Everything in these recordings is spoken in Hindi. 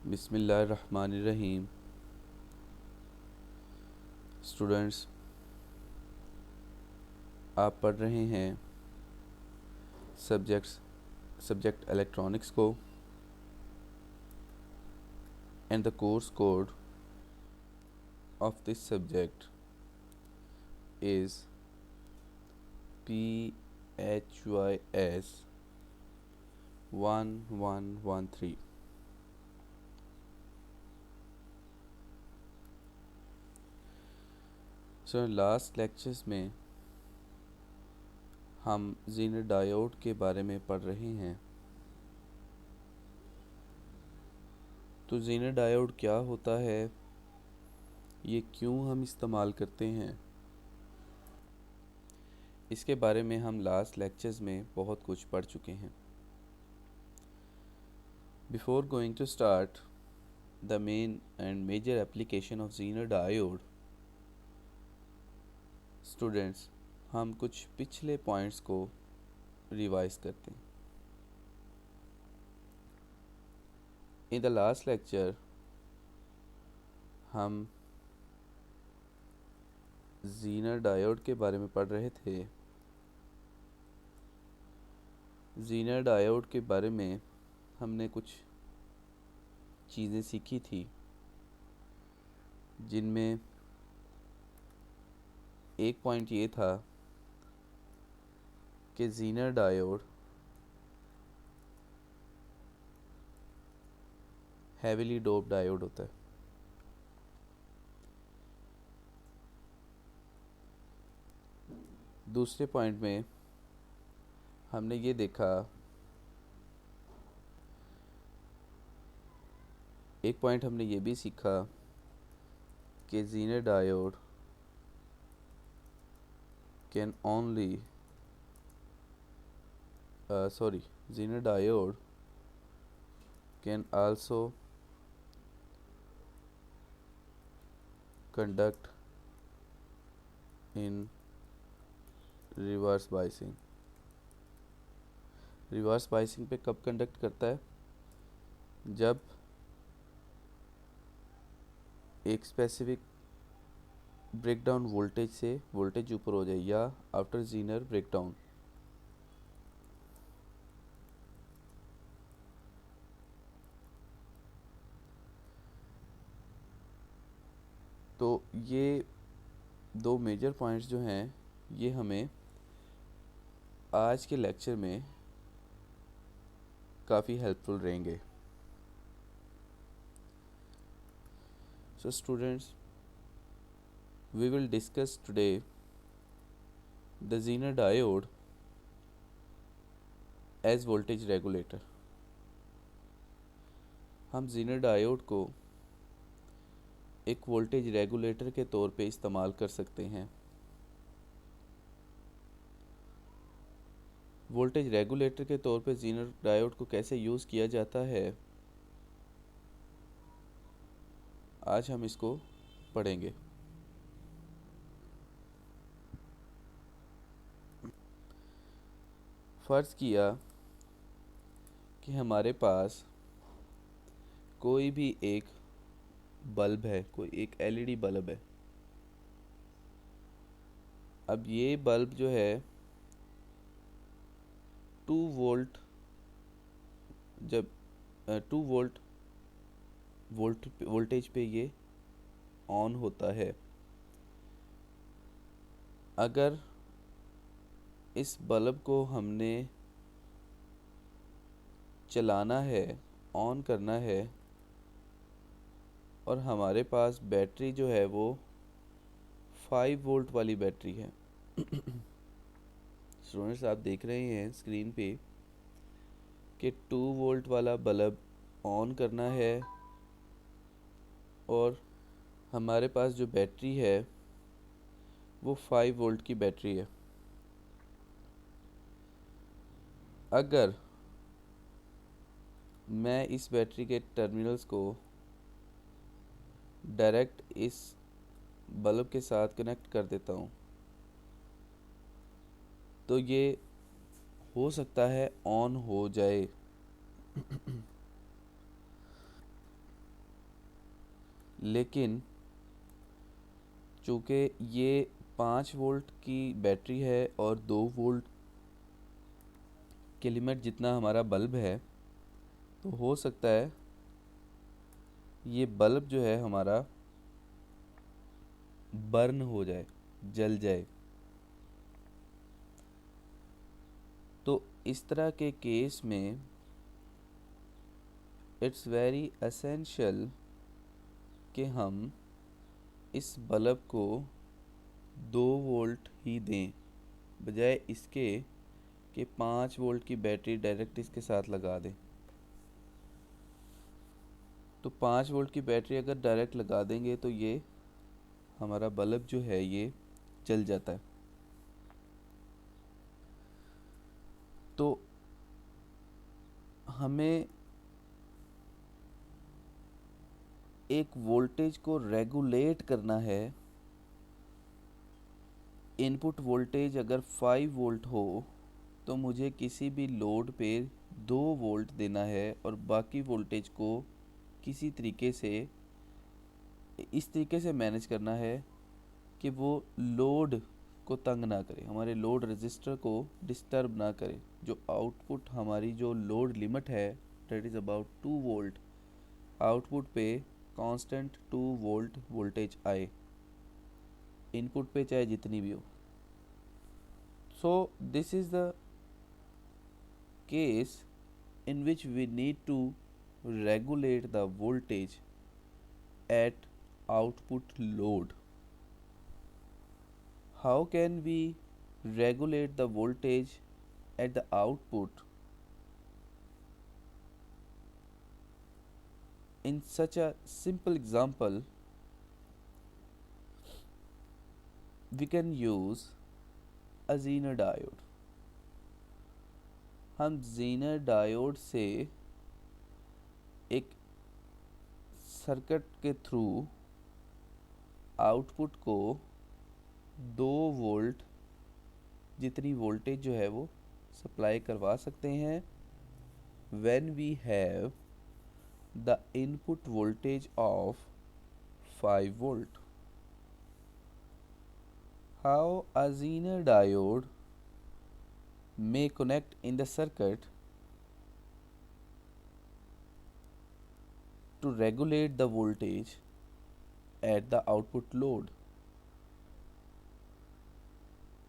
बिस्मिल्लाहिर्रहमानिर्रहीम। स्टूडेंट्स, आप पढ़ रहे हैं सब्जेक्ट इलेक्ट्रॉनिक्स को and the course code of this subject is PHYS 1113। So last lectures में हम ज़ीनर डायोड के बारे में पढ़ रहे हैं। तो ज़ीनर डायोड क्या होता है, ये क्यों हम इस्तेमाल करते हैं, इसके बारे में हम लास्ट लेक्चर्स में बहुत कुछ पढ़ चुके हैं। Before going to start the main and major application of Zener diode, students, हम कुछ पिछले पॉइंट्स को रिवाइज करते हैं। इन द लास्ट लेक्चर हम ज़ीनर डायोड के बारे में पढ़ रहे थे। ज़ीनर डायोड के बारे में हमने कुछ चीज़ें सीखी थी, जिनमें एक पॉइंट ये था कि Zener diode heavily dope diode होता है। दूसरे पॉइंट में हमने ये देखा, एक पॉइंट हमने ये भी सीखा कि Zener diode can only Zener diode can also conduct in reverse biasing. Reverse biasing पे कब कंडक्ट करता है? जब एक स्पेसिफिक ब्रेकडाउन वोल्टेज से वोल्टेज ऊपर हो जाए, या आफ्टर ज़ीनर ब्रेकडाउन। तो ये दो मेजर पॉइंट्स जो हैं, ये हमें आज के लेक्चर में काफ़ी हेल्पफुल रहेंगे। So students, we will discuss today the Zener diode as voltage regulator। हम Zener डायोड को एक वोल्टेज रेगुलेटर के तौर पे इस्तेमाल कर सकते हैं। वोल्टेज रेगुलेटर के तौर पे Zener डायोड को कैसे यूज़ किया जाता है, आज हम इसको पढ़ेंगे। फ़र्ज़ किया कि हमारे पास कोई भी एक बल्ब है, कोई एक एलईडी बल्ब है। अब ये बल्ब जो है 2 वोल्ट, जब 2 वोल्टेज पे ये ऑन होता है। अगर इस बल्ब को हमने चलाना है, ऑन करना है, और हमारे पास बैटरी जो है वो 5 वोल्ट वाली बैटरी है। स्टूडेंट्स, आप देख रहे हैं स्क्रीन पे कि 2 वोल्ट वाला बल्ब ऑन करना है, और हमारे पास जो बैटरी है वो 5 वोल्ट की बैटरी है। अगर मैं इस बैटरी के टर्मिनल्स को डायरेक्ट इस बल्ब के साथ कनेक्ट कर देता हूँ, तो ये हो सकता है ऑन हो जाए। लेकिन चूँकि ये 5 वोल्ट की बैटरी है और 2 वोल्ट के लिमिट जितना हमारा बल्ब है, तो हो सकता है ये बल्ब जो है हमारा बर्न हो जाए, जल जाए। तो इस तरह के केस में इट्स वेरी एसेंशियल कि हम इस बल्ब को 2 वोल्ट ही दें, बजाय इसके कि 5 वोल्ट की बैटरी डायरेक्ट इसके साथ लगा दें। तो 5 वोल्ट की बैटरी अगर डायरेक्ट लगा देंगे तो ये हमारा बल्ब जो है ये जल जाता है। तो हमें एक वोल्टेज को रेगुलेट करना है। इनपुट वोल्टेज अगर 5 वोल्ट हो तो मुझे किसी भी लोड पे 2 वोल्ट देना है और बाकी वोल्टेज को किसी तरीके से इस तरीके से मैनेज करना है कि वो लोड को तंग ना करे, हमारे लोड रेजिस्टर को डिस्टर्ब ना करे। जो आउटपुट हमारी जो लोड लिमिट है that is about 2 volt, output पे कांस्टेंट 2 वोल्ट वोल्टेज आए, इनपुट पे चाहे जितनी भी हो। So this is the case in which we need to regulate the voltage at output load. How can we regulate the voltage at the output? In such a simple example, we can use a Zener diode. हम Zener diode से एक सर्किट के थ्रू आउटपुट को 2 वोल्ट जितनी वोल्टेज जो है वो सप्लाई करवा सकते हैं when we have the input voltage of 5 volt. How a Zener diode may connect in the circuit to regulate the voltage at the output load?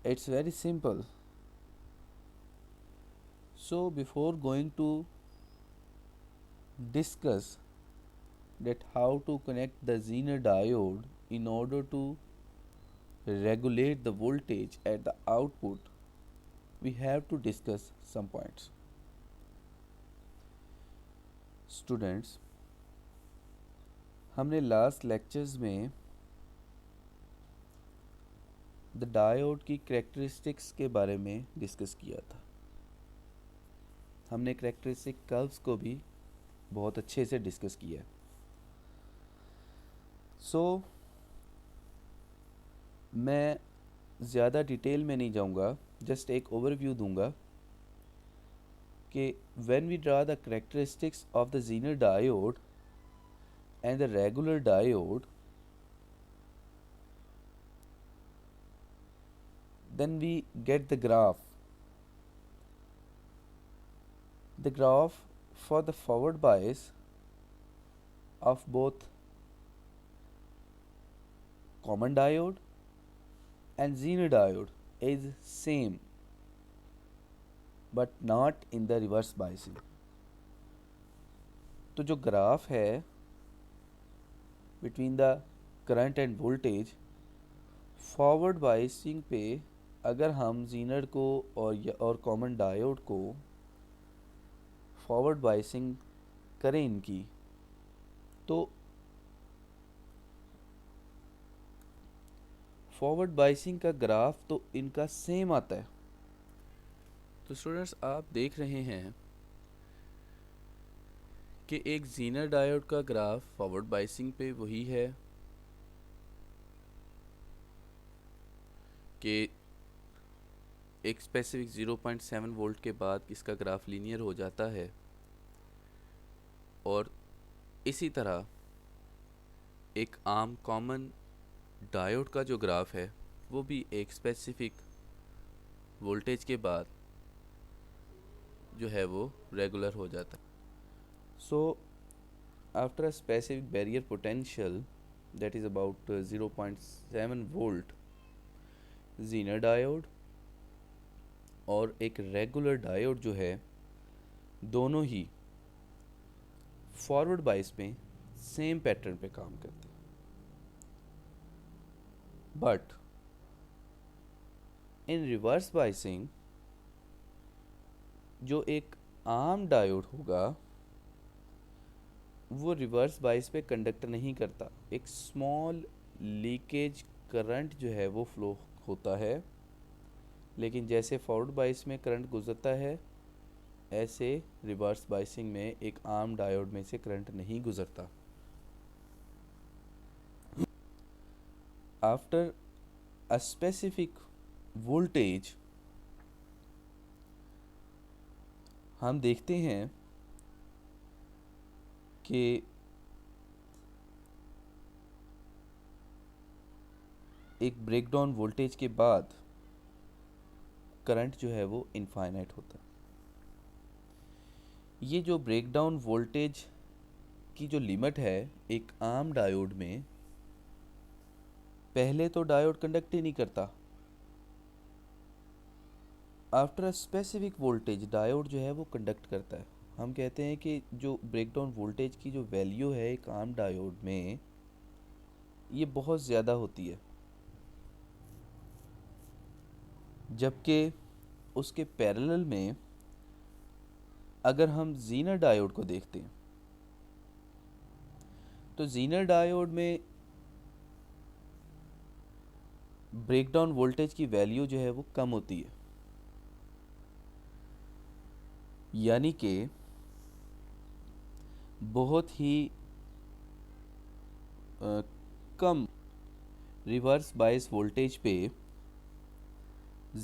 It's very simple. So before going to discuss that how to connect the Zener diode in order to regulate the voltage at the output, we have to discuss some points. Students, हमने लास्ट लेक्चर्स में द डायोड की करेक्टरिस्टिक्स के बारे में डिस्कस किया था। हमने करेक्टरिस्टिक कर्व्स को भी बहुत अच्छे से डिस्कस किया है। सो मैं ज़्यादा डिटेल में नहीं जाऊंगा, जस्ट एक ओवरव्यू दूंगा कि when we draw the characteristics of the Zener diode and the regular diode, then we get the graph. The graph for the forward bias of both common diode and Zener diode is same, but not in the reverse biasing. तो जो ग्राफ है between the current end voltage, forward biasing पे अगर हम Zener को और कॉमन डायोड को फॉरवर्ड बाइसिंग करें इनकी, तो फॉरवर्ड बाइसिंग का ग्राफ तो इनका सेम आता है। तो स्टूडेंट्स, आप देख रहे हैं कि एक Zener डायोड का ग्राफ फॉरवर्ड बाइसिंग पे वही है कि एक स्पेसिफिक 0.7 वोल्ट के बाद इसका ग्राफ लीनियर हो जाता है, और इसी तरह एक आम कॉमन डायोड का जो ग्राफ है वो भी एक स्पेसिफिक वोल्टेज के बाद जो है वो रेगुलर हो जाता है. So after a specific barrier potential that is about 0.7 volt, Zener diode और एक रेगुलर डायोड जो है दोनों ही फॉरवर्ड बाइस में सेम पैटर्न पे काम करते हैं. बट इन रिवर्स बाइसिंग जो एक आम डायोड होगा वो रिवर्स बाइस पे कंडक्ट नहीं करता. एक स्मॉल लीकेज करंट जो है वो फ्लो होता है, लेकिन जैसे फॉरवर्ड बाइस में करंट गुजरता है ऐसे रिवर्स बाइसिंग में एक आम डायोड में से करंट नहीं गुजरता. आफ्टर अ स्पेसिफिक वोल्टेज हम देखते हैं कि एक ब्रेकडाउन वोल्टेज के बाद करंट जो है वो इनफाइनाइट होता है. ये जो ब्रेकडाउन वोल्टेज की जो लिमिट है एक आम डायोड में, पहले तो डायोड कंडक्ट ही नहीं करता. After a specific voltage diode जो है वो कंडक्ट करता है. हम कहते हैं कि जो ब्रेकडाउन वोल्टेज की जो वैल्यू है एक आम डायोड में ये बहुत ज़्यादा होती है, जबकि उसके पैरेलल में अगर हम जीनर डायोड को देखते हैं तो जीनर डायोड में ब्रेकडाउन वोल्टेज की वैल्यू जो है वो कम होती है. यानी कि बहुत ही कम रिवर्स बायस वोल्टेज पे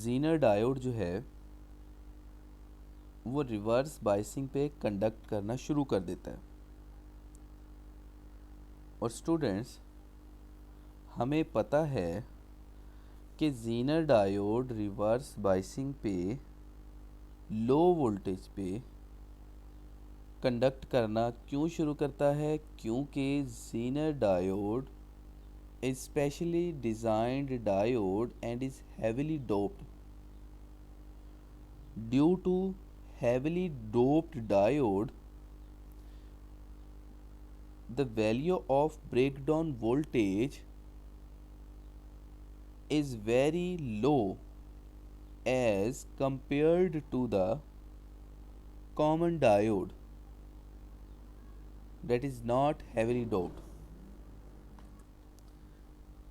जीनर डायोड जो है वो रिवर्स बायसिंग पे कंडक्ट करना शुरू कर देता है. और स्टूडेंट्स हमें पता है कि जीनर डायोड रिवर्स बायसिंग पे लो वोल्टेज पे कंडक्ट करना क्यों शुरू करता है, क्योंकि Zener diode is specially designed diode and is heavily doped. Due to heavily doped diode, the value of breakdown voltage is very low as compared to the common diode that is not heavily doped.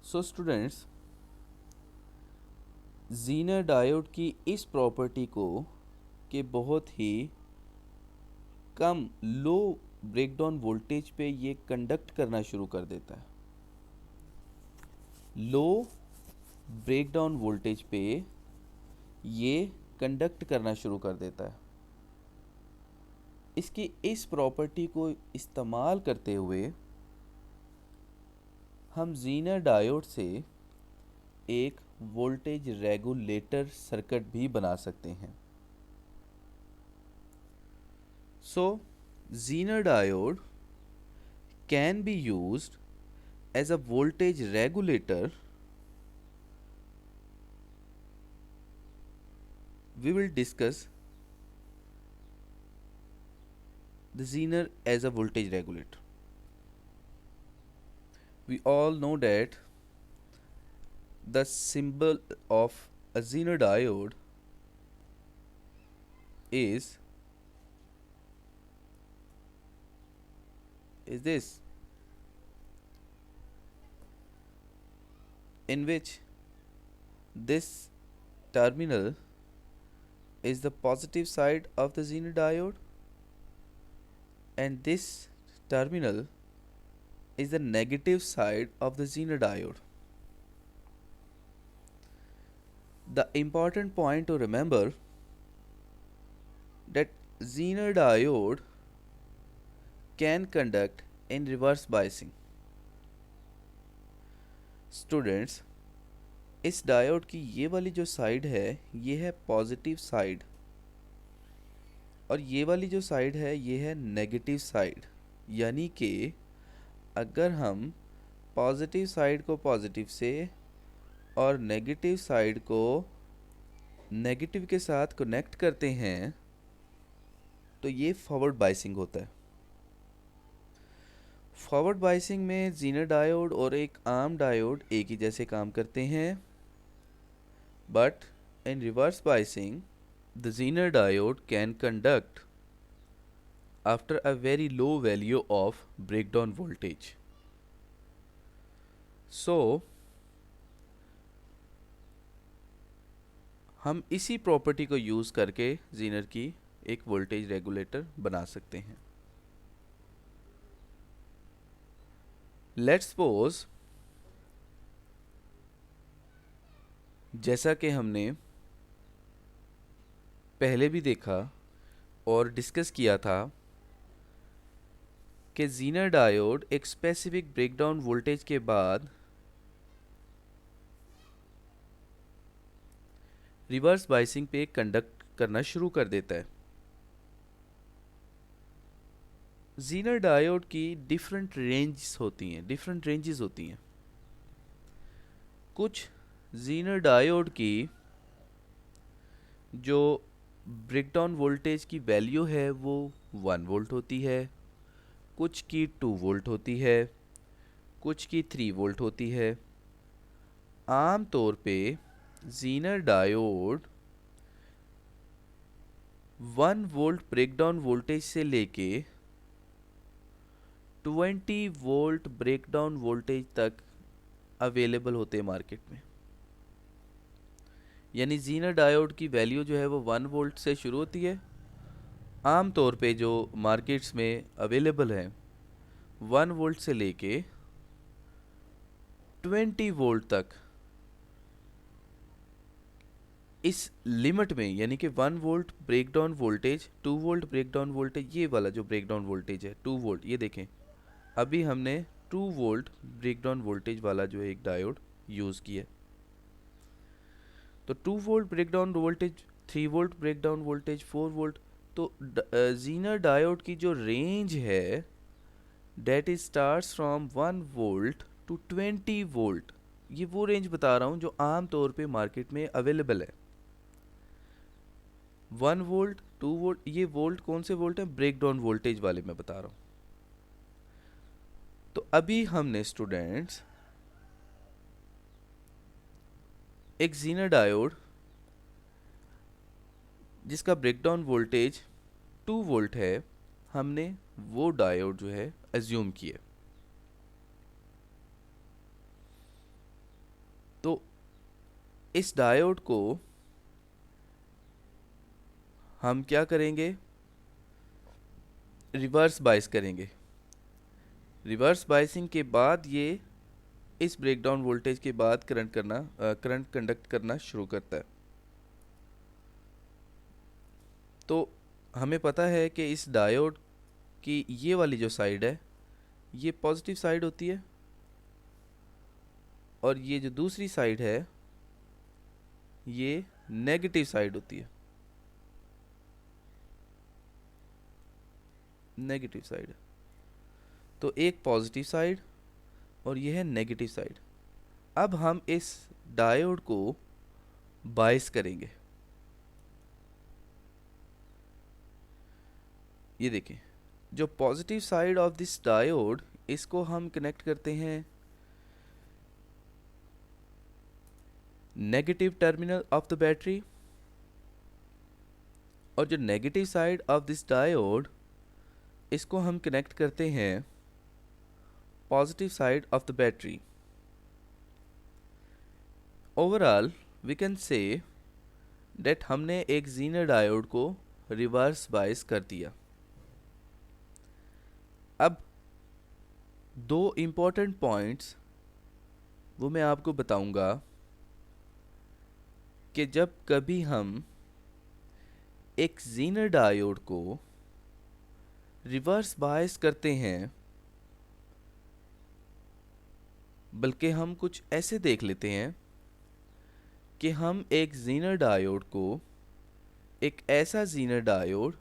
So students Zener diode की इस प्रॉपर्टी को कि बहुत ही कम लो ब्रेकडाउन वोल्टेज पे ये कंडक्ट करना शुरू कर देता है. लो ब्रेकडाउन वोल्टेज पे ये कंडक्ट करना शुरू कर देता है. इसकी इस प्रॉपर्टी को इस्तेमाल करते हुए हम जीनर डायोड से एक वोल्टेज रेगुलेटर सर्किट भी बना सकते हैं. So Zener diode can be used as a voltage regulator. We will discuss the Zener as a voltage regulator. We all know that the symbol of a Zener diode is this, in which this terminal is the positive side of the Zener diode and this terminal is the negative side of the Zener diode. The important point to remember that Zener diode can conduct in reverse biasing. Students, इस डायोड की ये वाली जो साइड है ये है पॉजिटिव साइड, और ये वाली जो साइड है ये है नेगेटिव साइड। यानी कि अगर हम पॉजिटिव साइड को पॉजिटिव से और नेगेटिव साइड को नेगेटिव के साथ कनेक्ट करते हैं तो ये फॉरवर्ड बाइसिंग होता है। फॉरवर्ड बाइसिंग में जीनर डायोड और एक आर्म डायोड एक ही जैसे काम करते हैं, but in reverse biasing the Zener diode can conduct after a very low value of breakdown voltage. So हम इसी प्रॉपर्टी को यूज़ करके जीनर की एक वोल्टेज रेगुलेटर बना सकते हैं। लेट्स सपोज जैसा कि हमने पहले भी देखा और डिस्कस किया था कि जीनर डायोड एक स्पेसिफिक ब्रेकडाउन वोल्टेज के बाद रिवर्स बाइसिंग पे कंडक्ट करना शुरू कर देता है। जीनर डायोड की डिफरेंट रेंजेस होती हैं। कुछ जीनर डायोड की जो ब्रेकडाउन वोल्टेज की वैल्यू है वो 1 वोल्ट होती है, कुछ की 2 वोल्ट होती है, कुछ की 3 वोल्ट होती है। आम तौर पे Zener diode 1 volt breakdown voltage से लेके 20 वोल्ट ब्रेकडाउन वोल्टेज तक अवेलेबल होते हैं मार्केट में। यानी जीनर डायोड की वैल्यू जो है वो 1 वोल्ट से शुरू होती है। आम तौर पे जो मार्केट्स में अवेलेबल है 1 वोल्ट से लेके 20 वोल्ट तक, इस लिमिट में, यानी कि 1 volt breakdown voltage, 2 volt breakdown voltage, ये वाला जो ब्रेकडाउन वोल्टेज है 2 वोल्ट, ये देखें अभी हमने 2 वोल्ट ब्रेकडाउन वोल्टेज वाला जो है एक डायोड यूज़ किया। तो 2 volt breakdown voltage, 3 volt breakdown voltage, 4 volt. तो जीनर डायोड की जो रेंज है that is starts from 1 volt to 20 volt. ये वो रेंज बता रहा हूँ जो आम तौर पे मार्केट में अवेलेबल है। 1 वोल्ट, 2 वोल्ट, ये वोल्ट कौन से वोल्ट हैं? ब्रेकडाउन वोल्टेज वाले मैं बता रहा हूँ। तो अभी हमने स्टूडेंट्स एक जीनर डायोड जिसका ब्रेकडाउन वोल्टेज 2 वोल्ट है, हमने वो डायोड जो है एज्यूम किया। तो इस डायोड को हम क्या करेंगे? रिवर्स बाइस करेंगे। रिवर्स बाइसिंग के बाद ये इस ब्रेकडाउन वोल्टेज के बाद करंट कंडक्ट करना शुरू करता है। तो हमें पता है कि इस डायोड की ये वाली जो साइड है ये पॉजिटिव साइड होती है, और ये जो दूसरी साइड है ये नेगेटिव साइड होती है। नेगेटिव साइड, तो एक पॉजिटिव साइड और ये है नेगेटिव साइड। अब हम इस डायोड को बाइस करेंगे। ये देखें, जो positive side of this diode, इसको हम कनेक्ट करते हैं negative terminal of the battery, और जो negative side of this diode, इसको हम कनेक्ट करते हैं positive side of the battery. Overall we can say that हमने एक जीनर डायोड को रिवर्स बाइस कर दिया। अब दो इम्पॉर्टेंट पॉइंट्स वो मैं आपको बताऊंगा कि जब कभी हम एक जीनर डायोड को रिवर्स बायस करते हैं बल्कि हम कुछ ऐसे देख लेते हैं कि हम एक जीनर डायोड को, एक ऐसा जीनर डायोड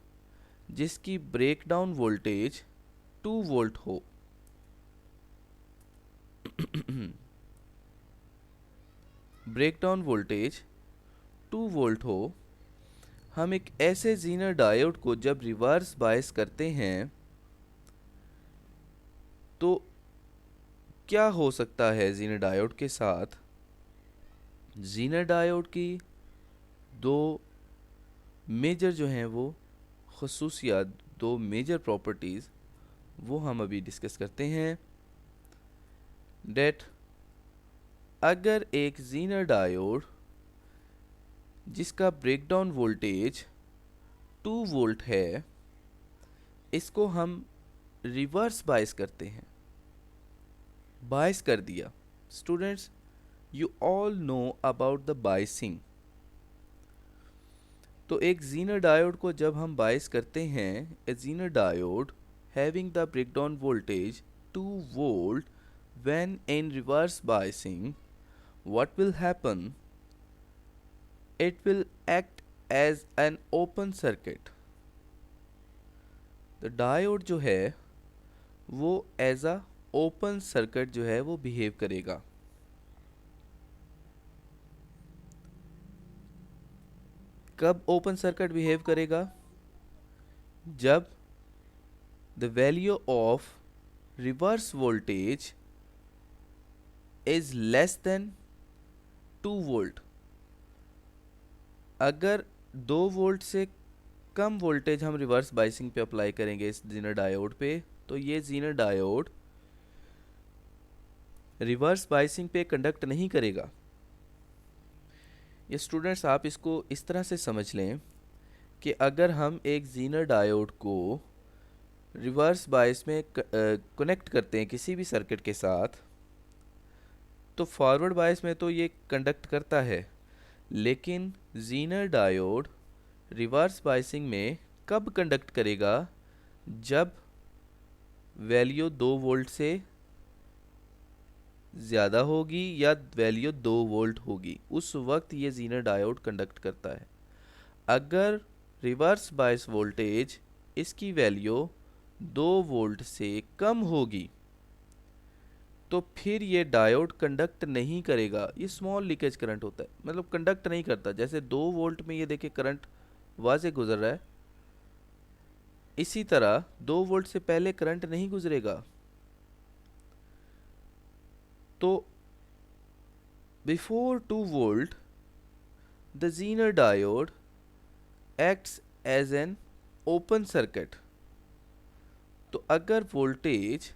जिसकी ब्रेकडाउन वोल्टेज 2 वोल्ट हो, ब्रेकडाउन वोल्टेज 2 वोल्ट हो, हम एक ऐसे जीनर डायोड को जब रिवर्स बायस करते हैं तो क्या हो सकता है जीनर डायोड के साथ। जीनर डायोड की दो मेजर जो हैं वो खसूसियात, दो मेजर प्रॉपर्टीज़ वो हम अभी डिस्कस करते हैं। डेट अगर एक जीनर डायोड जिसका ब्रेकडाउन वोल्टेज 2 वोल्ट है, इसको हम रिवर्स बायस करते हैं, बायस कर दिया। Students, you all know about the biasing. तो एक जीनर डायोड को जब हम बायस करते हैं, a Zener diode having the breakdown voltage 2 volt when in reverse biasing, what will happen? It will act as an open circuit. the diode जो है वो एज अ ओपन सर्किट जो है वो बिहेव करेगा। कब ओपन सर्किट बिहेव करेगा? जब the value of reverse voltage is less than 2 volt. अगर 2 वोल्ट से कम वोल्टेज हम रिवर्स बाइसिंग पे अप्लाई करेंगे इस जीनर डायोड पे, तो ये जीनर डायोड रिवर्स बाइसिंग पे कंडक्ट नहीं करेगा। ये स्टूडेंट्स आप इसको इस तरह से समझ लें कि अगर हम एक जीनर डायोड को रिवर्स बाइस में कनेक्ट करते हैं किसी भी सर्किट के साथ, तो फॉरवर्ड बाइस में तो ये कंडक्ट करता है, लेकिन जीनर डायोड रिवर्स बाइसिंग में कब कंडक्ट करेगा? जब वैल्यू 2 वोल्ट से ज़्यादा होगी या वैल्यू 2 वोल्ट होगी, उस वक्त ये जीनर डायोड कंडक्ट करता है। अगर रिवर्स बायस वोल्टेज इसकी वैल्यू 2 वोल्ट से कम होगी तो फिर ये डायोड कंडक्ट नहीं करेगा। ये स्मॉल लीकेज करंट होता है, मतलब कंडक्ट नहीं करता। जैसे 2 वोल्ट में ये देखिए करंट वाज़े गुजर रहा है, इसी तरह 2 वोल्ट से पहले करंट नहीं गुजरेगा। तो before 2 volt the Zener diode acts as an open circuit. तो अगर वोल्टेज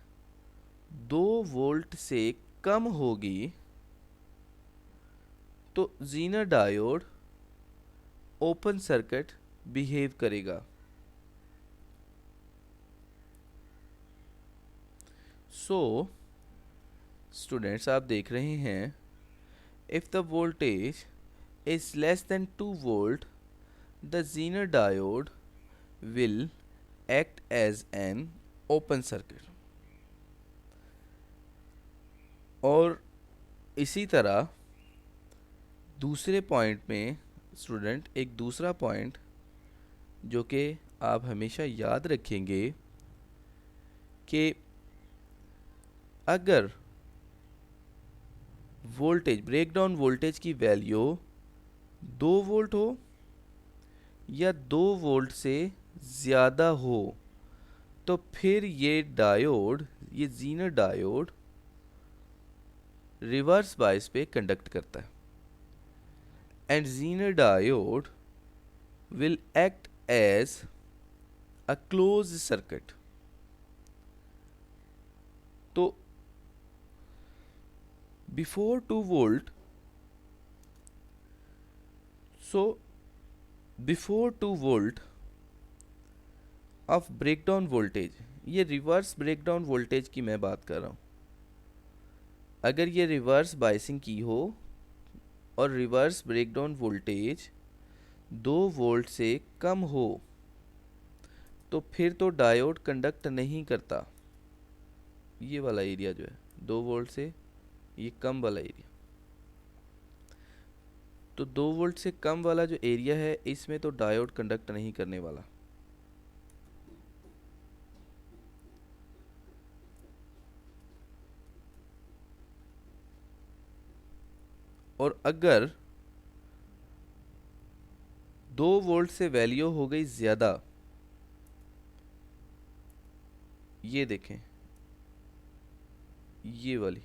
2 वोल्ट से कम होगी तो Zener diode open circuit behave करेगा। सो स्टूडेंट्स, आप देख रहे हैं, if the voltage is less than 2 volt the Zener diode will act as an open circuit. और इसी तरह दूसरे पॉइंट में स्टूडेंट, एक दूसरा पॉइंट जो कि आप हमेशा याद रखेंगे कि अगर वोल्टेज, ब्रेकडाउन वोल्टेज की वैल्यू 2 वोल्ट हो या 2 वोल्ट से ज़्यादा हो, तो फिर ये डायोड, ये जीनर डायोड रिवर्स बायस पे कंडक्ट करता है and Zener diode will act as a close circuit. तो before 2 volt, so before 2 volt of breakdown voltage, ये रिवर्स ब्रेकडाउन वोल्टेज की मैं बात कर रहा हूँ। अगर ये रिवर्स बाइसिंग की हो और रिवर्स ब्रेकडाउन वोल्टेज 2 वोल्ट से कम हो, तो फिर तो डायोड कंडक्ट नहीं करता। ये वाला एरिया जो है 2 वोल्ट से ये कम वाला एरिया। तो 2 वोल्ट से कम वाला जो एरिया है इसमें तो डायोड कंडक्ट नहीं करने वाला। और अगर 2 वोल्ट से वैल्यू हो गई ज़्यादा, ये देखें ये वाली,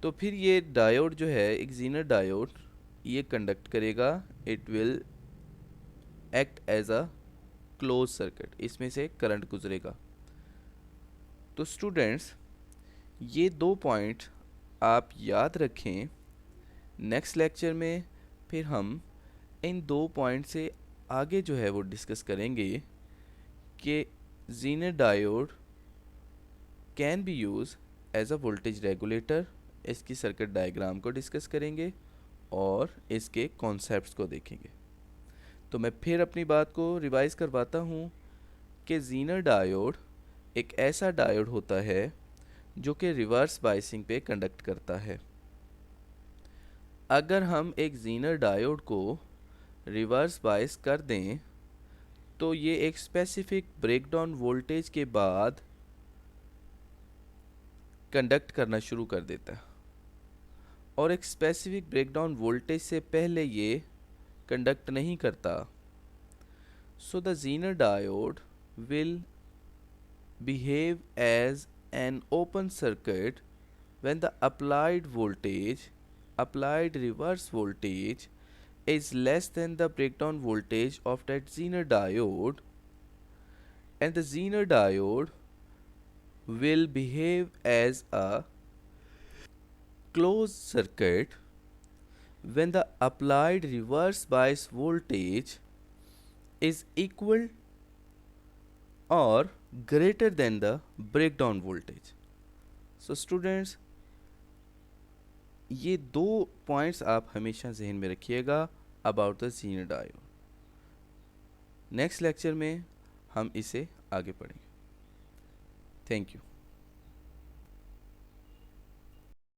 तो फिर ये डायोड जो है एक ज़ीनर डायोड ये कंडक्ट करेगा, it will act as a close circuit, इसमें से करंट गुजरेगा। तो स्टूडेंट्स ये 2 पॉइंट आप याद रखें। नेक्स्ट लेक्चर में फिर हम इन 2 पॉइंट से आगे जो है वो डिस्कस करेंगे कि Zener diode can be use as a voltage regulator. इसकी सर्किट डायग्राम को डिस्कस करेंगे और इसके कॉन्सेप्ट्स को देखेंगे। तो मैं फिर अपनी बात को रिवाइज करवाता हूँ कि ज़ीनर डायोड एक ऐसा डायोड होता है जो कि रिवर्स बायसिंग पे कंडक्ट करता है। अगर हम एक ज़ीनर डायोड को रिवर्स बायस कर दें तो ये एक स्पेसिफिक ब्रेकडाउन वोल्टेज के बाद कंडक्ट करना शुरू कर देता है, और एक स्पेसिफिक ब्रेकडाउन वोल्टेज से पहले ये कंडक्ट नहीं करता। So the Zener diode will behave as an open circuit when the applied reverse voltage is less than the breakdown voltage of that Zener diode, and the Zener diode will behave as a closed circuit when the applied reverse bias voltage is equal or greater than the breakdown voltage. So students, ये 2 पॉइंट्स आप हमेशा जहन में रखिएगा about the Zener diode. Next lecture में हम इसे आगे पढ़ेंगे। Thank you.